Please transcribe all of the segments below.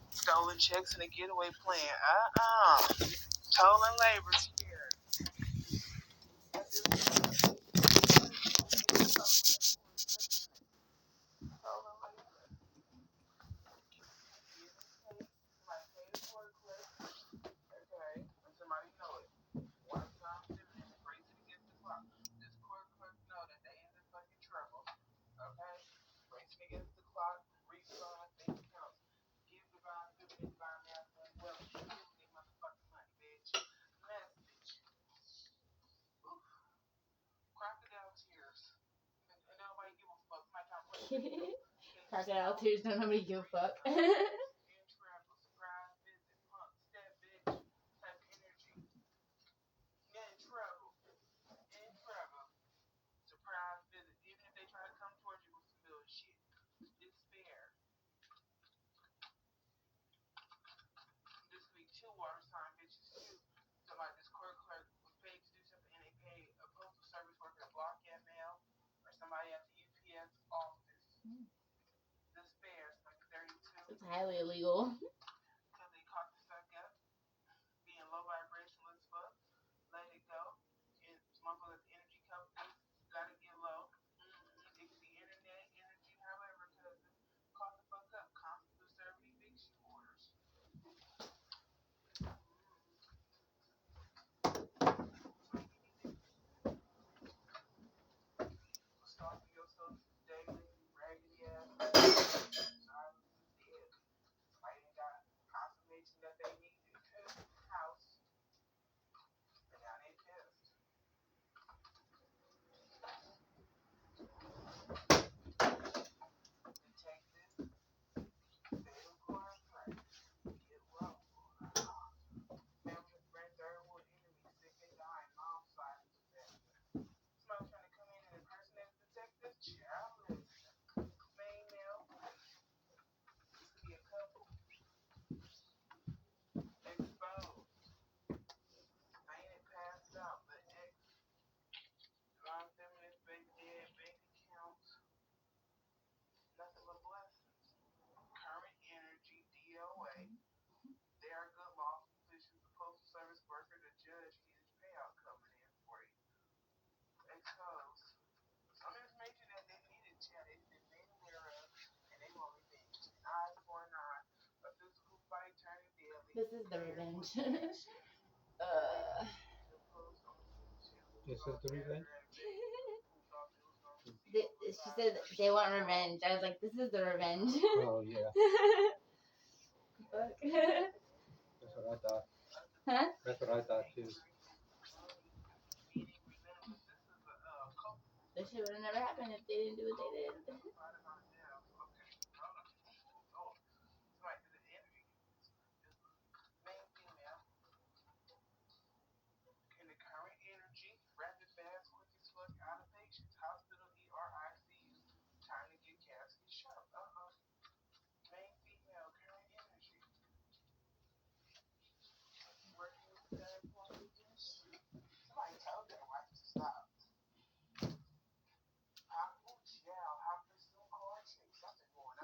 Stolen checks and a getaway plan. Stolen labor here. Crocodile tears, don't nobody give a fuck. It's highly illegal. This is the revenge. This is the revenge? She said they want revenge. I was like, this is the revenge. Oh, yeah. Fuck. That's what I thought. Huh? That's what I thought, too. This shit would have never happened if they didn't do what they did.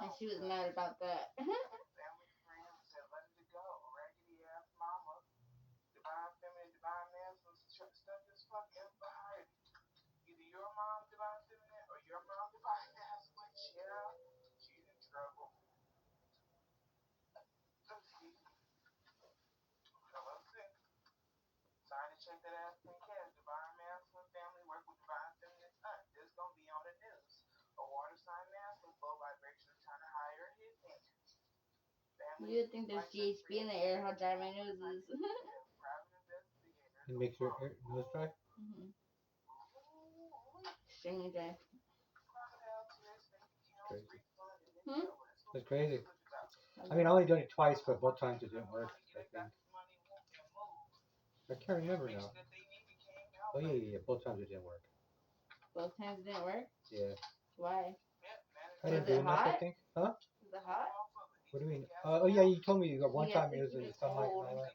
And she was mad about that. You would think there's GHB in the air, how dry my nose is. It makes your nose dry? Mm-hmm. Extremely dry. Crazy. Hmm? That's crazy. I mean, I only done it twice, but both times it didn't work, I think. I can't remember now. Oh, yeah. Both times it didn't work. Both times it didn't work? Yeah. Why? I didn't Was do it enough, I hot? think. Huh? Was it hot? What do you mean? Oh, yeah, you told me you got one Yeah, time it was in the sunlight and all that.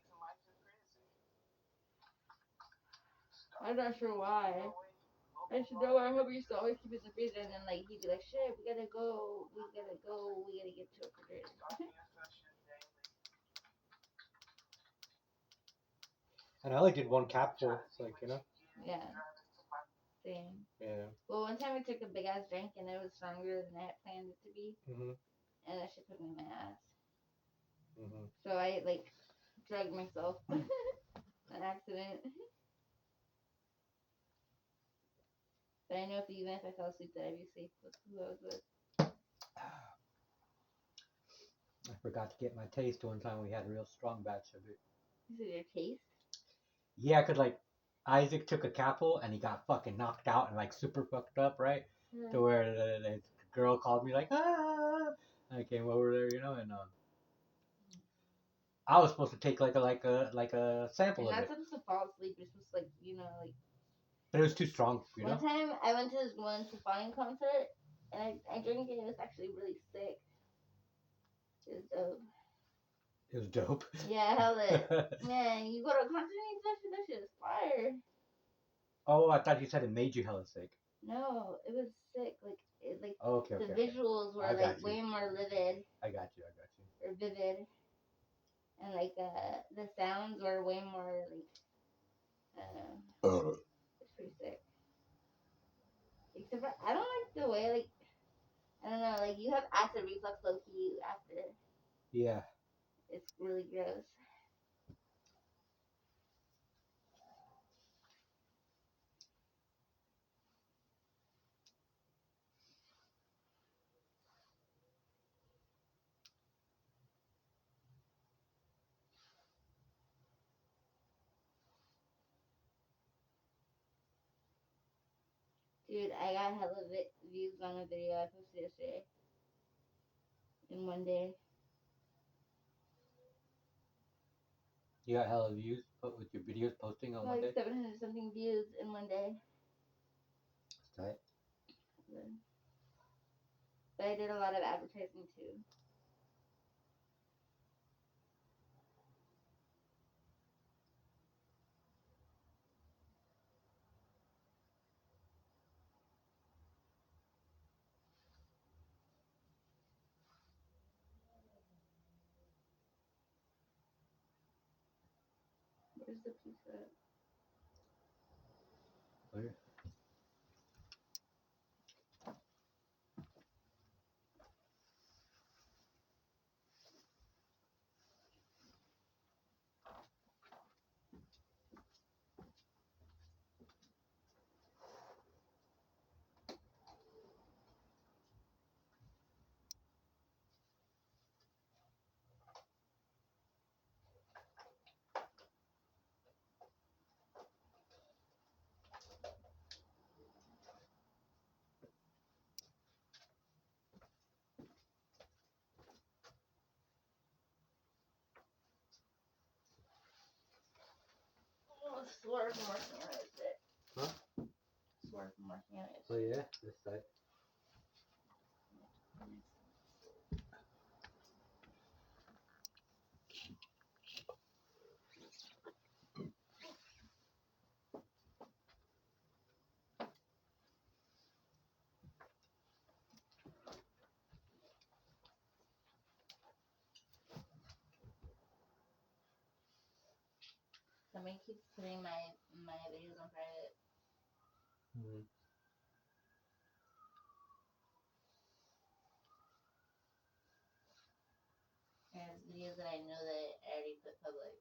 I'm not sure why. I should know why hubby used to always keep it in the freezer, and then like he'd be like, "Shit, we gotta go, we gotta go, we gotta get to a refrigerator." And I only did one capful. It's like, you know. Yeah. Same. Yeah. Well, one time we took a big ass drink and it was stronger than I had planned it to be, Mhm. and that shit put me in my ass. Mhm. So I like drugged myself on accident. But I know if even if I fell asleep, that I'd be safe with who I was with. I forgot to get my taste one time. We had a real strong batch of it. Is it your taste? Yeah, 'cause like Isaac took a capful and he got fucking knocked out and like super fucked up, right? To where the girl called me like, ah. I came over there, you know, and I was supposed to take like a sample You're of not it, supposed to fall asleep. You're supposed to like like. but it was too strong, you One know. time I went to this one Stefani concert and I drank it. It was actually really sick. It was dope. It was dope. Yeah, hell it. Man, you go to a concert and that shit is fire. Oh, I thought you said it made you hella sick. No, it was sick. Like Oh, okay, the okay. visuals were I got like you. way more livid I got you. or vivid, and like the sounds were way more like it's pretty sick. Except for I don't like the way like I don't know like you have acid reflux low key after. Yeah. It's really gross. Dude, I got hella views on a video I posted yesterday. In one day. You got hella views with your videos posting on one day? Like 700 something views in one day. That's tight. But I did a lot of advertising too. Where's the pizza? Where? Oh, swear from working on it. Huh? Swear from working on it. Oh yeah, this side. Somebody keeps putting my videos on private. Mm-hmm. And it's videos that I know that I already put public.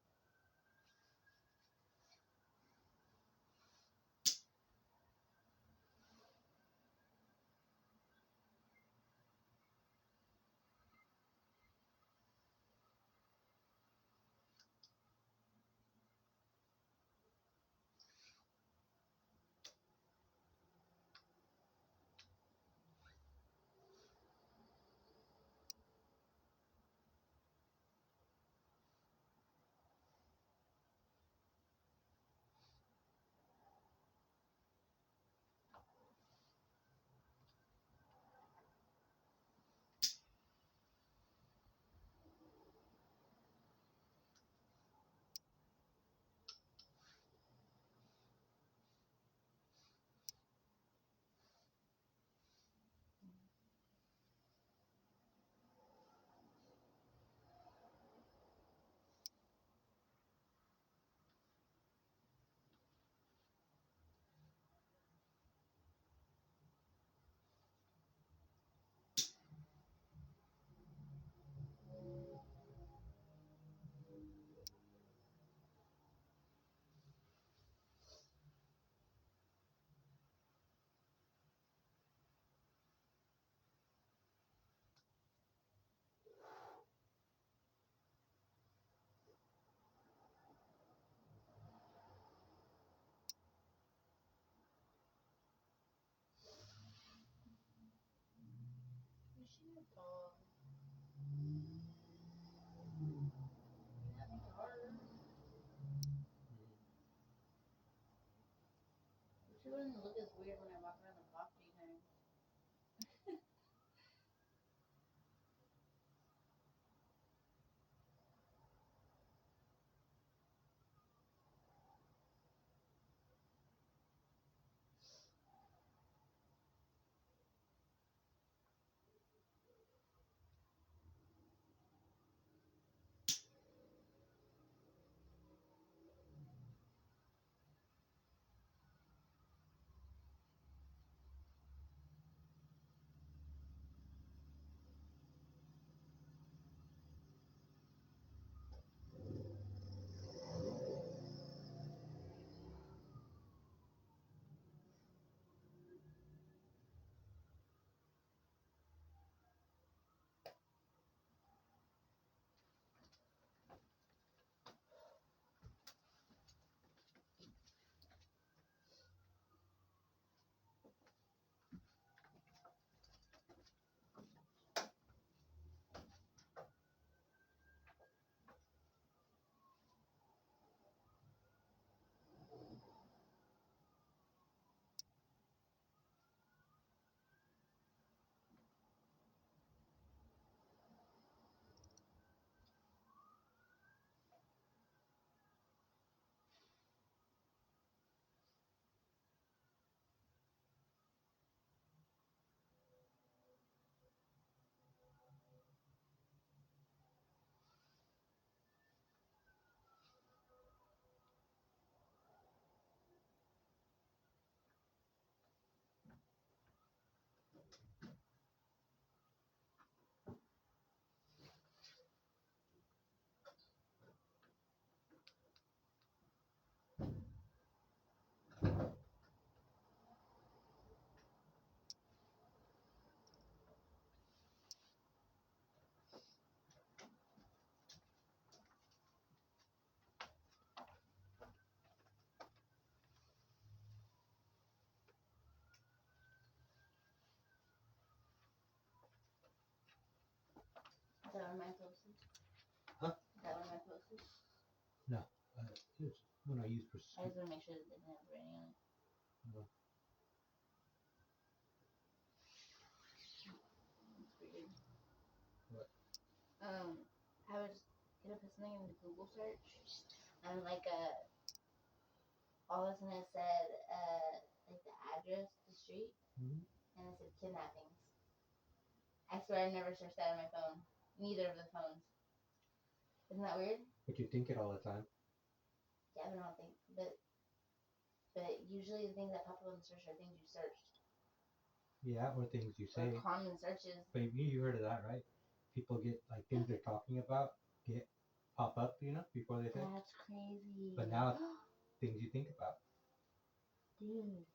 She wouldn't look as weird when I walk around the block 3 times. Is that one of my posters? Huh? Is that one of my posters? Here's one I use for. I just want to make sure that it didn't have writing on it. No. It's weird. What? I was gonna put something in the Google search, and like all of a sudden it said like the address, the street, Mhm. and it said kidnappings. I swear I never searched that on my phone. Neither of the phones. Isn't that weird? But you think it all the time. Yeah, but I don't think. But usually the things that pop up in the search are things you searched. Yeah, or things you say. Or common searches. But you heard of that, right? People get like things they're talking about get pop up, before they say. That's crazy. But now things you think about. Dude.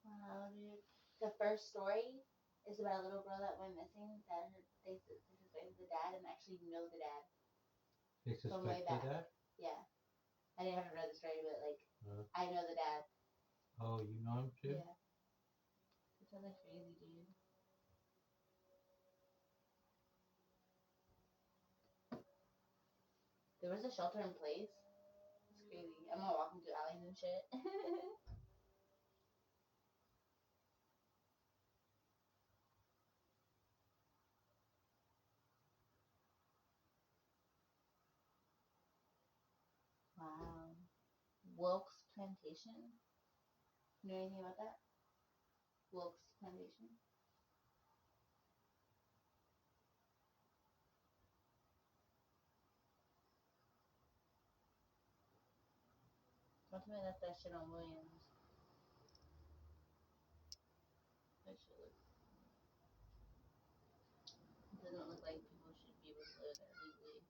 Wow, dude. The first story is about a little girl that went missing. That they suspected the dad and actually know the dad. They From way suspected back. that. Yeah. I didn't have to read the story, but like I know the dad. Oh, you know him too? Yeah. It's really crazy, dude. There was a shelter in place. It's crazy. I'm all walking through alleys and shit. Wow. Wilkes Plantation? You know anything about that? Wilkes Plantation? Don't tell me that's that shit on Williams. That shit looks. It doesn't look like people should be able to live there legally.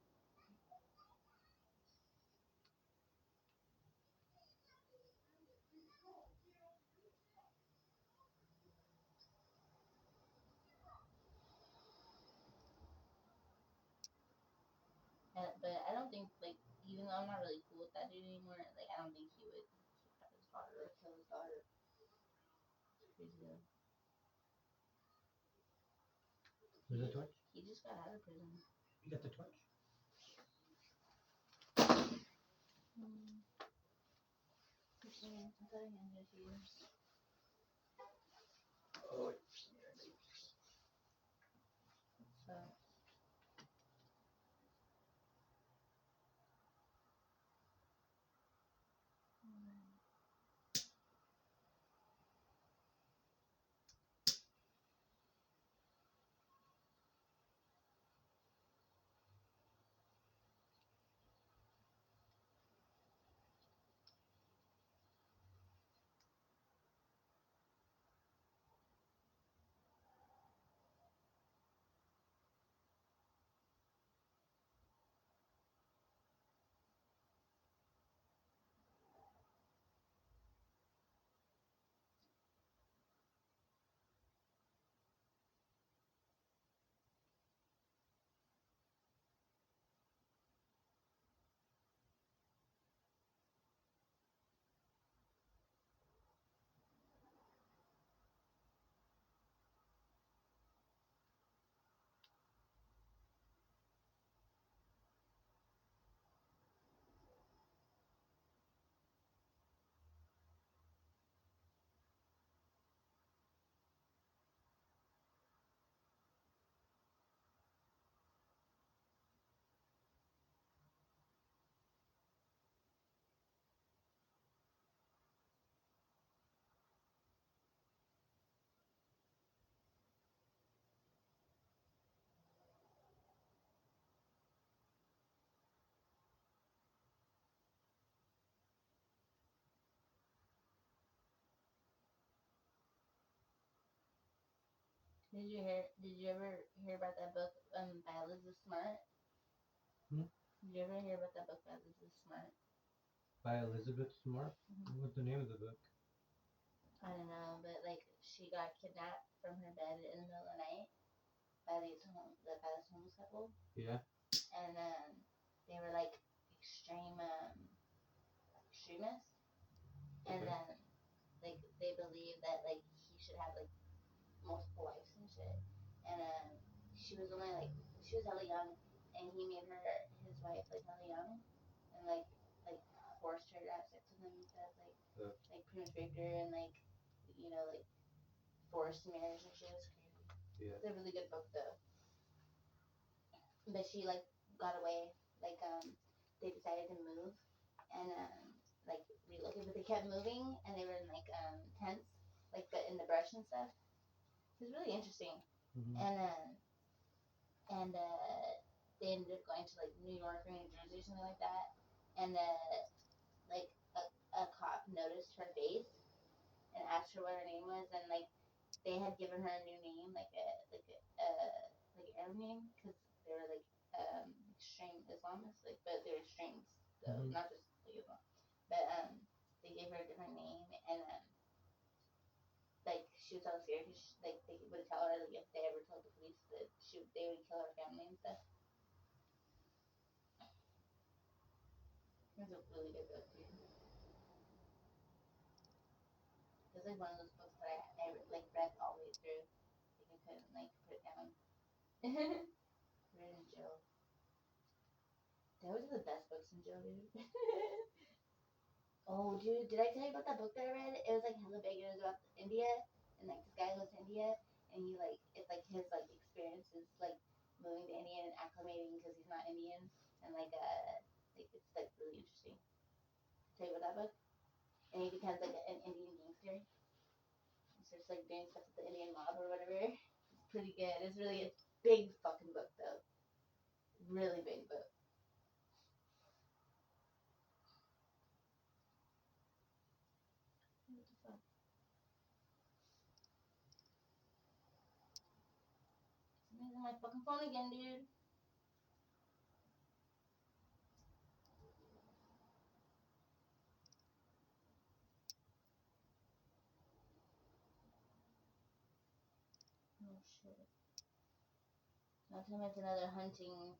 But I don't think like even though I'm not really cool with that dude anymore, like I don't think he would have his daughter or kill his daughter. It's crazy though. Was it Twitch? He just got out of prison. You got the Twitch? Okay, I thought I handed it to you. Oh, So. Did you ever hear about that book by Elizabeth Smart? Hmm? Did you ever hear about that book by Elizabeth Smart? By Elizabeth Smart? Mhm. What's the name of the book? I don't know, but like she got kidnapped from her bed in the middle of the night by this homeless couple, Yeah. and they were like extreme extremists, and Okay. then like they believed that like he should have like multiple wives and shit, and she was only like she was hella young, and he made her his wife like hella young, and like forced her to have sex with him and stuff, like pretty much raped her and like like forced marriage and shit. It's crazy. Yeah. It's a really good book though. But she like got away. Like they decided to move and like relocate, but they kept moving and they were in like tents, like but in the brush and stuff. It was really interesting. Mm-hmm. And they ended up going to like New York or New Jersey or something like that. And like a cop noticed her face and asked her what her name was, and like they had given her a new name, like Arab name, because they were like extreme Islamists, like but they were extremes, so not just like Islam. But they gave her a different name, and like she was so scared because like they would tell her like if they ever told the police that they would kill her family and stuff. It's a really good book too. It's like one of those books that I like read all the way through. Like I couldn't like put it down. Read in jail. Those are the best books in jail, dude. Oh, dude, did I tell you about that book that I read? It was like hella big. It was about India, and like this guy goes to India, and he like it's like his like experiences like moving to India and acclimating because he's not Indian, and like it's like really interesting. Tell you about that book, and he becomes like an Indian gangster. And starts like doing stuff with the Indian mob or whatever. It's pretty good. It's really a big fucking book though. Really big book. What the fuck? Somebody's on my fucking phone again, dude. Oh shit. Now tell me it's another hunting.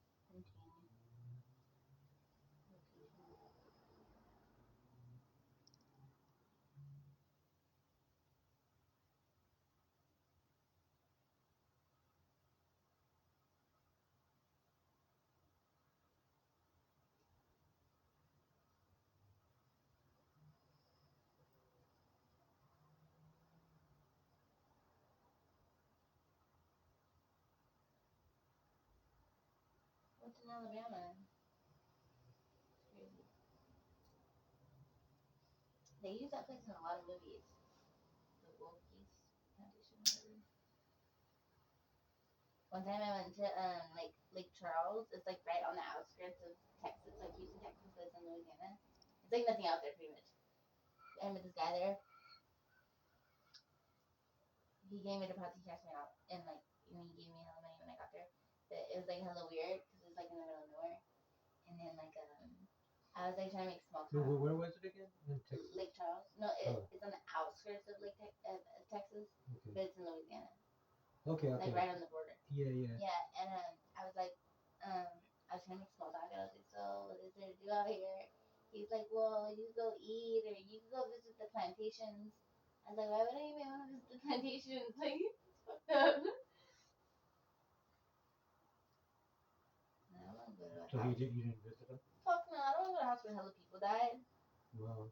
in Alabama. It's crazy. They use that place in a lot of movies. The Wilkes Plantation, whatever. One time I went to like Lake Charles. It's like right on the outskirts of Texas, like Houston, Texas, but it's in Louisiana. It's like nothing out there, pretty much. I met this guy there. He gave me the pot to cash me out, and like he gave me hella money when I got there. But it was like hella weird because it was like in the middle of nowhere. And then like I was like trying to make small talk. Where was it again? In Texas. Lake Charles. No, it's on the outskirts of Texas, Okay. but it's in Louisiana. Okay. Like right on the border. Yeah. Yeah, and I was like, I was trying to make small talk, and I was like, so what is there to do out here? He's like, well, you can go eat, or you can go visit the plantations. I was like, why would I even want to visit the plantations? Like, it's fucked up. I don't want to go to a So house. you didn't visit him? Fuck no, I don't want to go to a house where hella people died. Well.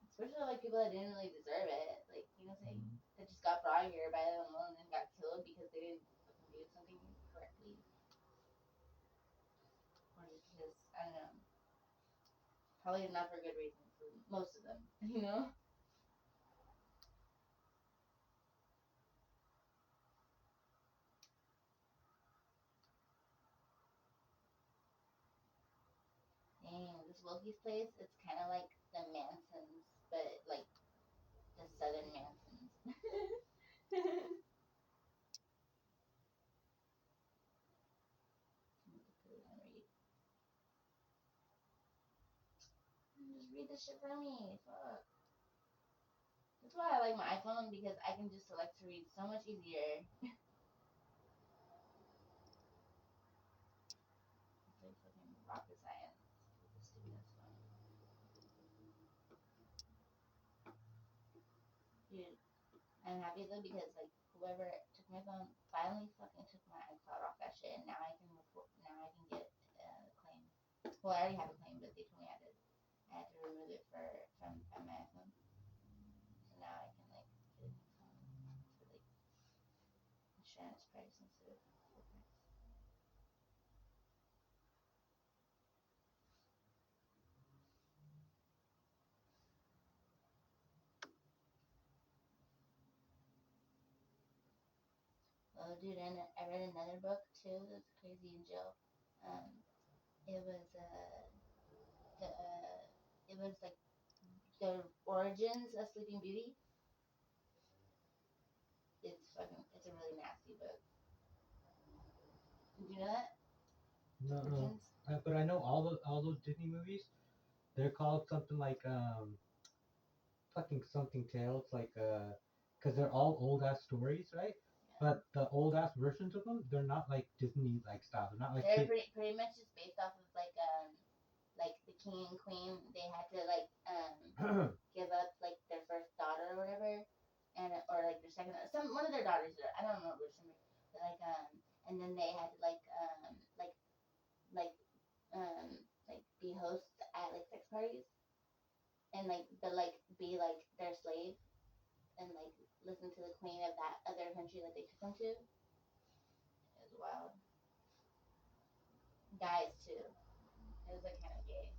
Especially like people that didn't really deserve it. Like, you know what I'm saying? That just got brought here by them alone and got killed because they didn't fucking do something correctly. Or just because, I don't know. Probably not for good reason for most of them, you know? Dang, this Loki's place, it's kind of like the Mansons, but like the Southern Mansons. Just read this shit for me. Fuck. That's why I like my iPhone because I can just select to read so much easier. It's like fucking rocket science. This stupid phone. Dude, I'm happy though because like whoever took my phone finally fucking took my iCloud off that shit, and now I can report. Now I can get a claim. Well, I already have a claim, but they told me I had to remove it from my iPhone. So now I can like get a new phone for like insurance price instead of full price. Oh, dude, and I read another book too that's crazy in jail. It was it was like the origins of Sleeping Beauty. It's a really nasty book. Did you know that? No. Origins? But I know all those Disney movies. They're called something like fucking something tales, like because they're all old ass stories, right? Yeah. But the old ass versions of them, they're not like Disney like style. They're not like They're pretty much just based off of like the king and queen. They had to like give up like their first daughter or whatever, and or like their second one of their daughters. I don't know which one. But like and then they had to like be hosts at like sex parties and like be like their slave and like listen to the queen of that other country that they took them to. It was wild. Guys too. It was like kind of gay.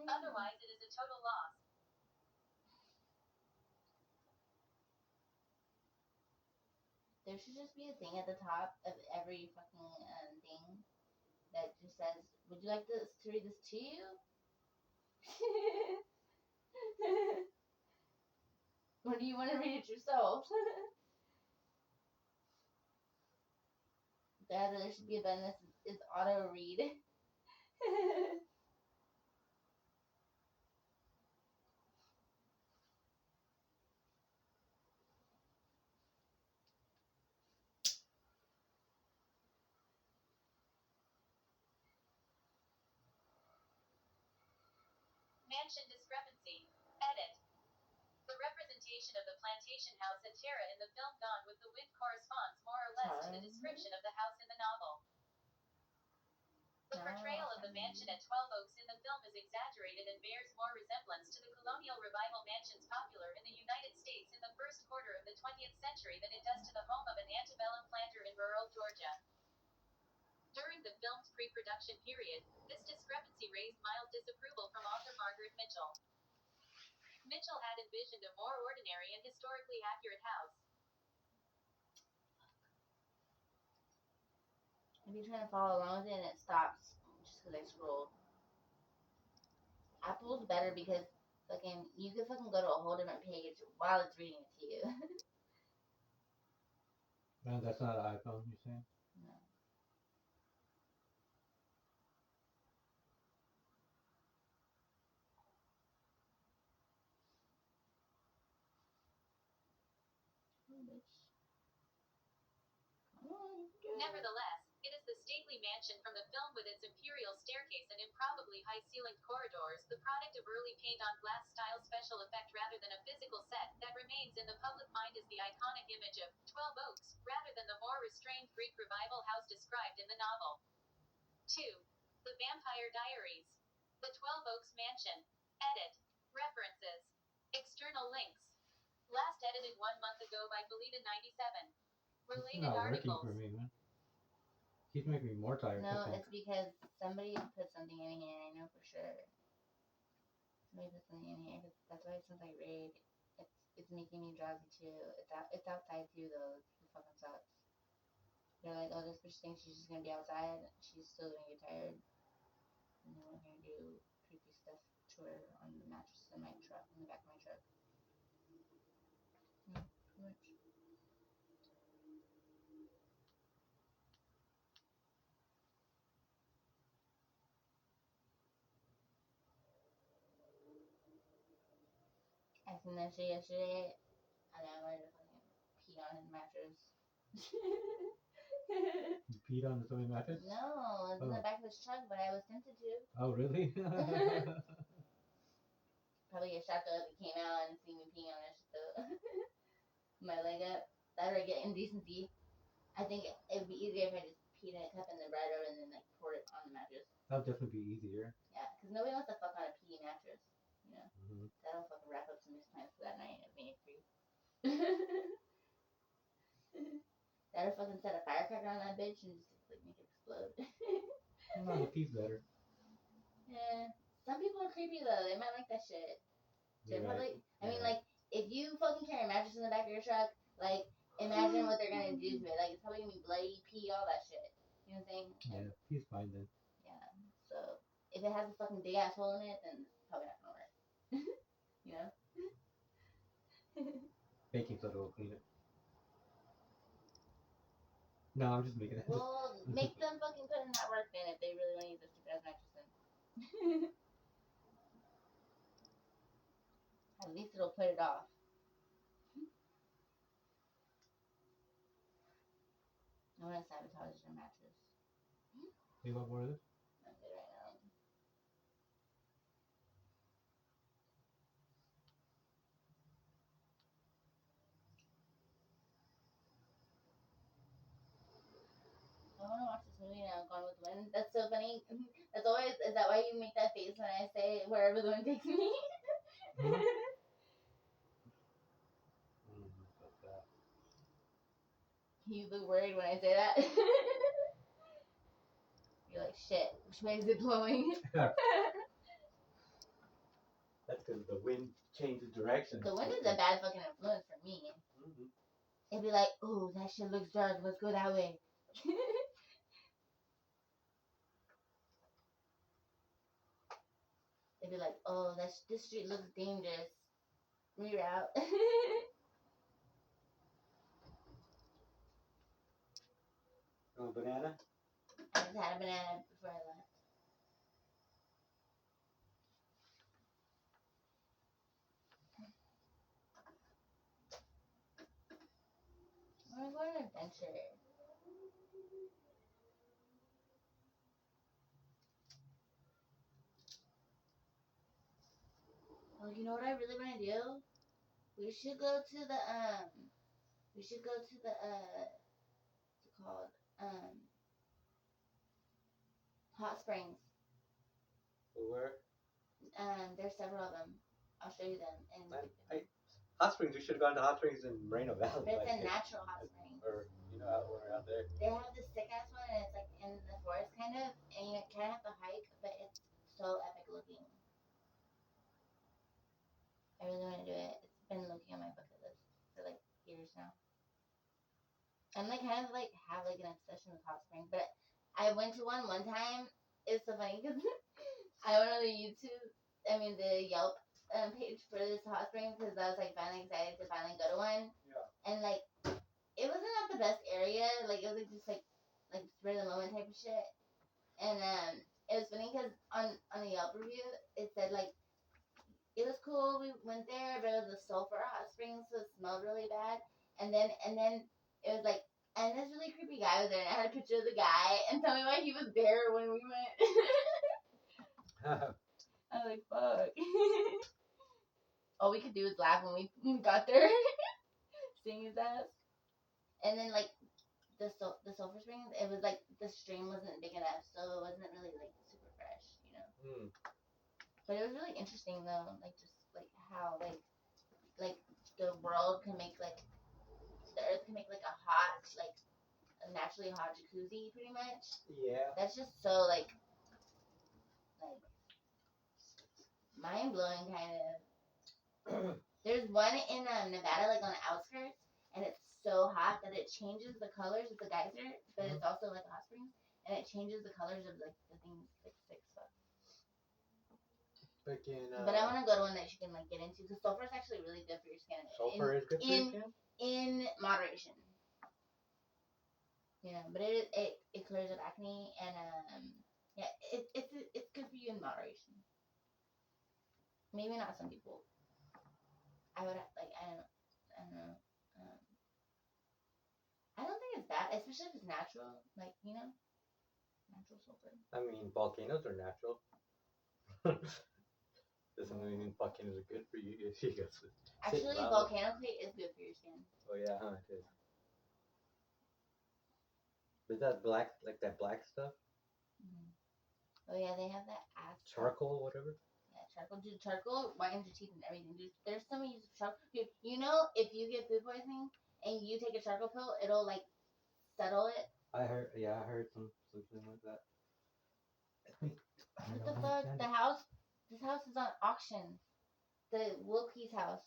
Otherwise, it is a total loss. There should just be a thing at the top of every fucking thing that just says, "Would you like this to read this to you?" Or do you want to read it yourself? There should be a button that is auto read. Mansion discrepancy. Edit. The representation of the plantation house at Terra in the film Gone with the Wind corresponds more or less to the description of the house in the novel. The portrayal of the mansion at 12 Oaks in the film is exaggerated and bears more resemblance to the colonial revival mansions popular in the United States in the first quarter of the 20th century than it does to the home of an antebellum planter in rural Georgia. During the film's pre-production period, this discrepancy raised mild disapproval from author Margaret Mitchell. Mitchell had envisioned a more ordinary and historically accurate house. If you're trying to follow along with it and it stops just because I scrolled. Apple's better because fucking you can fucking go to a whole different page while it's reading it to you. No, that's not an iPhone, you're saying? No. Oh, bitch. Come on, you can do it. Nevertheless, it is the stately mansion from the film with its imperial staircase and improbably high-ceilinged corridors, the product of early paint-on-glass style special effect rather than a physical set, that remains in the public mind as the iconic image of 12 Oaks, rather than the more restrained Greek revival house described in the novel. 2. The Vampire Diaries. The 12 Oaks Mansion. Edit. References. External links. Last edited 1 month ago by Belita97. It's Related not working articles. for me, man. Keeps making me more tired. No, cooking. it's because somebody put something in here. I know for sure. Somebody put something in here. That's why since I read, it's making me drowsy too. It's outside too though. It fucking sucks. They're like, oh, this bitch thinks she's just gonna be outside. She's still gonna get tired. And then we're gonna do creepy stuff to her on the mattress in my truck, in the back of my truck. Yeah, pretty much. I seen that shit yesterday, and I wanted to fucking pee on his mattress. You peed on the swimming mattress? No, it's in the Oh. back of his truck, but I was tempted to. Oh, really? Probably get shocked up if he came out and see me peeing on that shit though. My leg up. That would get indecency. I think it would be easier if I just peed in a cup and then brought it over and then like poured it on the mattress. That would definitely be easier. Yeah, because nobody wants to fuck on a pee mattress. You know? Mm-hmm. That'll fucking wrap up some of his plans for that night of being free. That'll fucking set a firecracker on that bitch and just like make it explode. No, the pee's better. Yeah. Some people are creepy though. They might like that shit. They're You're right. probably. I mean, like, if you fucking carry a mattress in the back of your truck, like, imagine what they're gonna do to it. Like, it's probably gonna be bloody, pee, all that shit. You know what I'm saying? Yeah, pee's fine then. Yeah. So if it has a fucking big ass hole in it, then it's probably not gonna work. You know? Baking soda will clean it. No, I'm just making it. Well, make them fucking put in that work then if they really want to use a stupid ass mattress then. At least it'll put it off. I want to sabotage your mattress. You want more of this? I'm good right now. I want to watch this movie now, Gone with the Wind. That's so funny. That's always, is that why you make that face when I say wherever the wind takes me? What's that? You look worried when I say that. You're like, shit, which way is it blowing? That's because the wind changes direction. The wind is a bad fucking influence for me. Mm-hmm. It'd be like, oh, that shit looks dark, let's go that way. It'd be like, oh, this street looks dangerous. Reroute. Oh, banana? I just had a banana before I left. I want to go on an adventure. Oh, you know what I really want to do? We should go to the what's it called? Hot springs. Where? There's several of them. I'll show you them. And Hot Springs. We should have gone to Hot Springs in Moreno Valley. but it's like, a natural hot spring. Or out there. They have this sick ass one, and it's like in the forest kind of, and you kind of have to hike, but it's so epic looking. I really want to do it. It's been looking on my bucket list for like years now. I'm like kind of like have like an obsession with hot springs, but I went to one time. It's so funny because I went on the the Yelp page for this hot spring because I was like finally excited to finally go to one. Yeah. And like it wasn't at the best area. Like it was like, just like spur of the moment type of shit. And it was funny because on the Yelp review it said like it was cool. We went there, but it was a sulfur hot spring, so it smelled really bad. And then it was like, and this really creepy guy was there, and I had a picture of the guy, and tell me why he was there when we went. I was like, fuck. All we could do was laugh when we got there, seeing his ass. And then like the sulfur springs, it was like the stream wasn't big enough, so it wasn't really like super fresh, you know. But it was really interesting though, like just like how like the world can make like the earth can make like a hot like a naturally hot jacuzzi pretty much. Yeah. That's just so like mind blowing kind of. There's one in Nevada like on the outskirts, and it's so hot that it changes the colors of the geyser, but it's also like a hot spring, and it changes the colors of like the things like sick stuff. But I want to go to one that you can like get into because sulfur is actually really good for your skin. Sulfur is good for your skin? In moderation. Yeah, but it clears up acne and yeah, it's good for you in moderation. Maybe not some people. I would like I don't know. I don't think it's bad, especially if it's natural, like you know, natural sulfur. I mean, volcanoes are natural. Doesn't mean volcanoes are good for you. Actually, volcano clay is good for your skin. Oh yeah, it is. Is that black, like that black stuff? Mm-hmm. Oh yeah, they have that ass. Charcoal, whatever. Yeah, charcoal. Dude, charcoal whitens your teeth and everything. Dude, there's some use of charcoal. Dude, you know, if you get food poisoning and you take a charcoal pill, it'll like settle it. I heard something like that. What the fuck? This house is on auction. The Wilkie's house.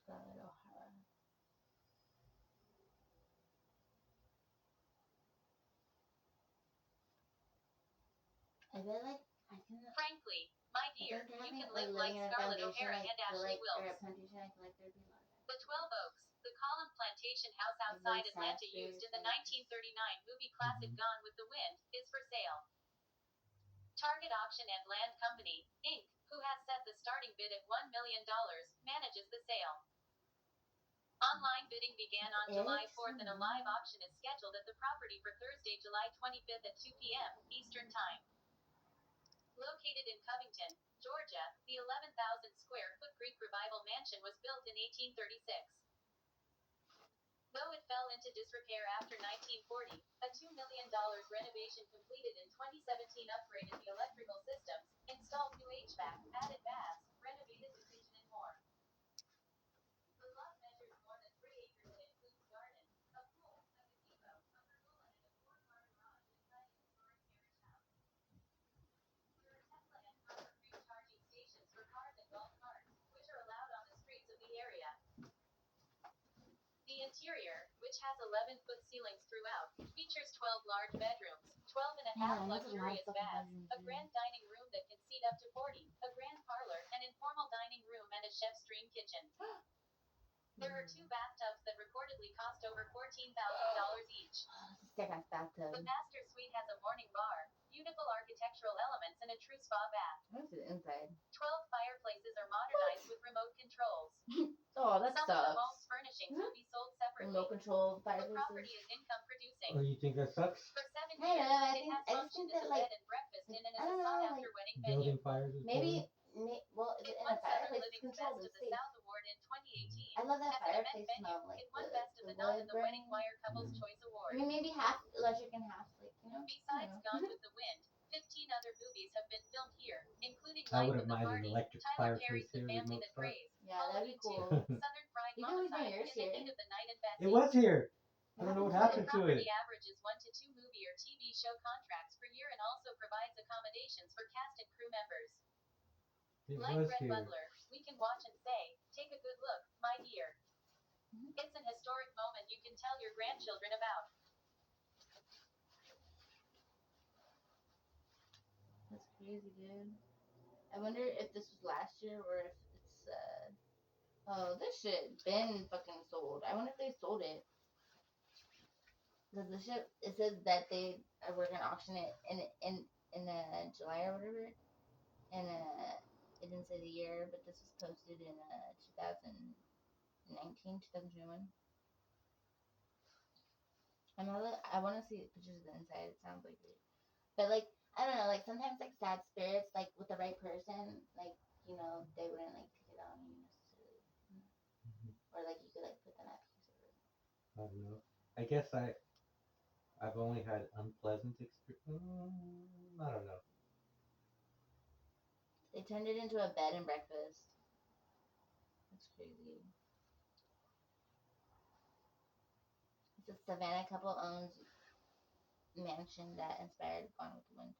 Scarlett O'Hara. I feel like I can. Frankly, my dear, I you think can having, live like living in a Scarlett foundation, O'Hara like, and Ashley or a Wilkes. plantation, I feel like there'd be a lot of that. The 12 Oaks, the column plantation house Like, outside really Atlanta sad used in the spirits, 1939 movie classic Gone with the Wind, is for sale. Target Auction and Land Company, Inc., who has set the starting bid at $1 million, manages the sale. Online bidding began on July 4th and a live auction is scheduled at the property for Thursday, July 25th at 2 p.m. Eastern Time. Located in Covington, Georgia, the 11,000 square foot Greek Revival mansion was built in 1836. Though it fell into disrepair after 1940, a $2 million renovation completed in 2017 upgraded the electrical systems, installed new HVAC, added baths, renovated the kitchen and more. The lot measures more than 3 acres and includes garden, a pool, a gazebo, a pergola, and a 4-car garage inside a historic carriage house. There are Tesla and Power Free charging stations for cars and golf carts, which are allowed on the streets of the area. The interior, which has 11-foot ceilings throughout, features 12 large bedrooms, 12 and a half luxurious baths, a grand dining room that can seat up to 40, a grand parlor, an informal dining room, and a chef's dream kitchen. There are 2 bathtubs that reportedly cost over $14,000 each. Second bathtub. The master suite has a morning bar, beautiful architectural natural elements and a true spa bath. What's the inside? 12 fireplaces are modernized with remote controls. Oh, that Some of the home's sucks. furnishings will be sold separately. Remote control The property fireplaces. is income producing. Oh, you think that sucks? For 7 I years, don't know, I it has just functioned think as that, a like, bed and breakfast and as I a don't know, sought-after wedding venue. Building fires is Maybe, boring? well, It in won a Southern fireplace, Living's it's controlled, Best it's of the safe. South Award in 2018. I love that As an event fireplace venue, smell, like it won the Best of the Not wood in the Wedding burning. Wire Couples Mhm. Choice I Award. mean, maybe half electric and half, like, you know. Besides I Gone don't know. with the Wind, 15 other movies have been filmed here, including I Life wouldn't of the mind an Party, electric Tyler fireplace Perry's The here, Family remote That start. Prays, Yeah, that'd be Halloween cool. 2, Southern Fried You can always bring Homicide, yours In the here. Heat of the Night and Bessie. It was here. I don't know what What happened The to property it. averages 1 to 2 movie or TV show contracts per year and also provides accommodations for cast and crew members. It Like was Red here. Butler, we can watch and say, take a good look, my dear. Mhm. It's an historic moment you can tell your grandchildren about. That's crazy, dude. I wonder if this was last year or if it's, oh, this shit been fucking sold. I wonder if they sold it. Because the ship, it says that they were gonna auction it in July or whatever, and it didn't say the year, but this was posted in 2019, 2021. I want to see pictures of the inside. It sounds like it, but like I don't know, like sometimes like sad spirits, like with the right person, like you know they wouldn't like take it on you necessarily, you know? Mhm. Or like you could like put them at peace or whatever. I don't know. I guess I've only had unpleasant experience. I don't know. They turned it into a bed and breakfast. That's crazy. It's a Savannah couple owns mansion that inspired Gone with the Wind.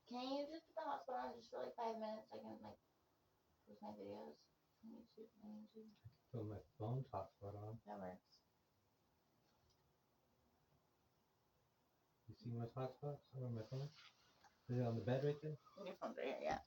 Can you just put the hotspot on just for like 5 minutes? I can like post my videos on YouTube. So my phone's hotspot on. That works. You see my hotspot on my phone? Is it on the bed right there? Your phone's right here, yeah.